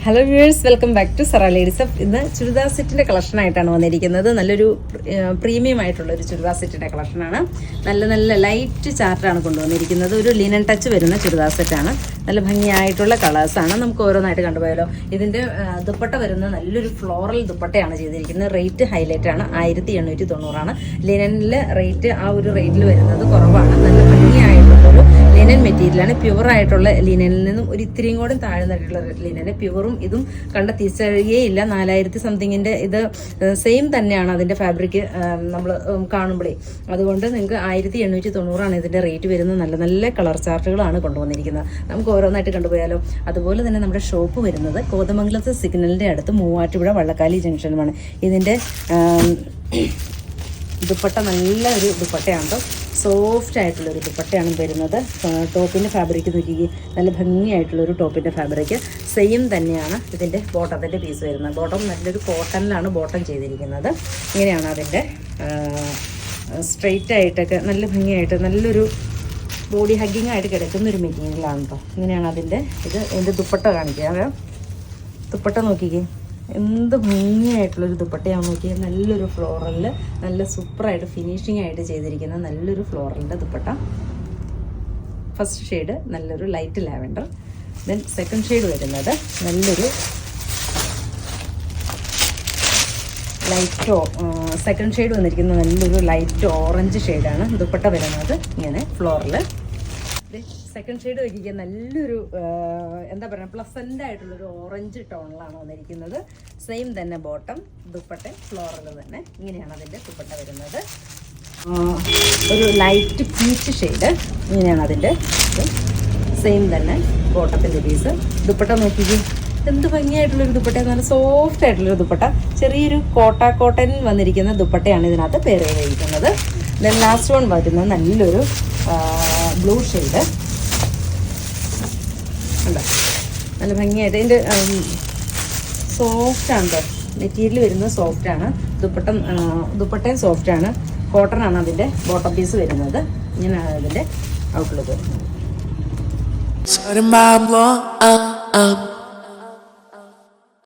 Hello viewers, welcome back to Zara ladies off. ഇന്ന് ചുരിദാർ സെറ്റിൻ്റെ കളക്ഷനായിട്ടാണ് വന്നിരിക്കുന്നത്. നല്ലൊരു പ്രീമിയം ആയിട്ടുള്ളൊരു ചുരിദാർ സെറ്റിൻ്റെ കളക്ഷനാണ്. നല്ല ലൈറ്റ് ചാർട്ടാണ് കൊണ്ടുവന്നിരിക്കുന്നത്. ഒരു ലിനൻ ടച്ച് വരുന്ന ചുരിദാർ സെറ്റാണ്. നല്ല ഭംഗിയായിട്ടുള്ള കളേഴ്സാണ്. നമുക്ക് ഓരോന്നായിട്ട് കണ്ടുപോയാലോ. ഇതിൻ്റെ ദുപ്പട്ട വരുന്ന നല്ലൊരു ഫ്ലോറൽ ദുപ്പട്ടയാണ് ചെയ്തിരിക്കുന്നത്. റേറ്റ് ഹൈലൈറ്റ് ആണ്. 1890 ലിനനിൽ റേറ്റ് ആ ഒരു റേറ്റിൽ വരുന്നത് കുറവാണ്. നല്ല ഭംഗിയായിട്ടുള്ളൊരു ലിനൻ മെറ്റീരിയലാണ്. പ്യുവറായിട്ടുള്ള ലിനനിൽ നിന്നും ഒരു ഇത്തിരിയും കൂടെ താഴ്ന്നിട്ടുള്ള ലിനന്. പ്യുവറും ഇതും കണ്ട തിരിച്ചറിയുകയില്ല. 4000 സംതിങ്ങിൻ്റെ ഇത് സെയിം തന്നെയാണ് അതിൻ്റെ ഫാബ്രിക് നമ്മൾ കാണുമ്പോഴേ. അതുകൊണ്ട് നിങ്ങൾക്ക് 1890 ഇതിൻ്റെ റേറ്റ് വരുന്നത്. നല്ല കളർ ചാർട്ടുകളാണ് കൊണ്ടുവന്നിരിക്കുന്നത്. നമുക്ക് ഓരോന്നായിട്ട് കണ്ടുപോയാലോ. അതുപോലെ തന്നെ നമ്മുടെ ഷോപ്പ് വരുന്നത് കോതമംഗലത്ത് സിഗ്നലിൻ്റെ അടുത്ത് മൂവാറ്റുപുഴ വള്ളക്കാലി ജംഗ്ഷനുമാണ്. ഇതിൻ്റെ ദുപ്പട്ട നല്ലൊരു ദുപ്പട്ടയാണ്. സോഫ്റ്റ് ആയിട്ടുള്ളൊരു ദുപ്പട്ടയാണ് വരുന്നത്. ടോപ്പിൻ്റെ ഫാബ്രിക് നോക്കി, നല്ല ഭംഗിയായിട്ടുള്ളൊരു ടോപ്പിൻ്റെ ഫാബ്രിക്. സെയിം തന്നെയാണ് ഇതിൻ്റെ ബോട്ടത്തിൻ്റെ പീസ് വരുന്നത്. ബോട്ടം നല്ലൊരു കോട്ടണിലാണ് ബോട്ടം ചെയ്തിരിക്കുന്നത്. ഇങ്ങനെയാണ് അതിൻ്റെ സ്ട്രെയിറ്റ് ആയിട്ടൊക്കെ നല്ല ഭംഗിയായിട്ട് നല്ലൊരു ബോഡി ഹഗ്ഗിങ് ആയിട്ട് കിടക്കുന്നൊരു മെറ്റീരിയലാണ് കേട്ടോ. ഇങ്ങനെയാണ് അതിൻ്റെ എൻ്റെ ദുപ്പട്ട കാണിക്കുക. ദുപ്പട്ട നോക്കിക്കേ, എന്ത് ഭംഗിയായിട്ടുള്ളൊരു ദുപ്പട്ടയാണ് നോക്കിയാൽ. നല്ലൊരു ഫ്ലോറലിൽ നല്ല സൂപ്പറായിട്ട് ഫിനിഷിംഗ് ആയിട്ട് ചെയ്തിരിക്കുന്ന നല്ലൊരു ഫ്ലോറലിൻ്റെ ദുപ്പട്ട. ഫസ്റ്റ് ഷെയ്ഡ് നല്ലൊരു light lavender. Then second shade വരുന്നത് നല്ലൊരു സെക്കൻഡ് ഷെയ്ഡ് വന്നിരിക്കുന്നത് നല്ലൊരു ലൈറ്റ് ഓറഞ്ച് ഷെയ്ഡാണ്. ദുപ്പട്ട വരുന്നത് ഇങ്ങനെ ഫ്ലോറിൽ. സെക്കൻഡ് ഷെയ്ഡ് വയ്ക്കുക, നല്ലൊരു എന്താ പറയുക, പ്ലസൻ്റ് ആയിട്ടുള്ളൊരു ഓറഞ്ച് ടോണിലാണ് വന്നിരിക്കുന്നത്. സെയിം തന്നെ ബോട്ടം, ദുപ്പട്ട ഫ്ലോറൽ തന്നെ. ഇങ്ങനെയാണ് അതിൻ്റെ ദുപ്പട്ട വരുന്നത്. ഒരു ലൈറ്റ് പീച്ച് ഷെയ്ഡ്. ഇങ്ങനെയാണ് അതിൻ്റെ സെയിം തന്നെ ബോട്ടത്തിൻ്റെ പീസ്. ദുപ്പട്ട നോക്കിക്കേ, എന്ത് ഭംഗിയായിട്ടുള്ളൊരു ദുപ്പട്ട. നല്ല സോഫ്റ്റ് ആയിട്ടുള്ളൊരു ദുപ്പട്ട. ചെറിയൊരു കോട്ടൺ വന്നിരിക്കുന്ന ദുപ്പട്ടയാണ് ഇതിനകത്ത് പേര് ചെയ്തിരിക്കുന്നത്. ദെൻ ലാസ്റ്റ് വൺ വരുന്നത് നല്ലൊരു ബ്ലൂ ഷെയ്ഡ്. ഉണ്ടോ, നല്ല ഭംഗിയായിട്ട്. ഇതിൻ്റെ സോഫ്റ്റാണ് മെറ്റീരിയൽ വരുന്നത്. സോഫ്റ്റാണ് ദുപ്പട്ടയും സോഫ്റ്റാണ്. കോട്ടനാണ് അതിൻ്റെ ബോട്ടം പീസ് വരുന്നത്. ഇങ്ങനെയാണ് അതിൻ്റെ ഔട്ട്ലുക്ക് വരുന്നത്.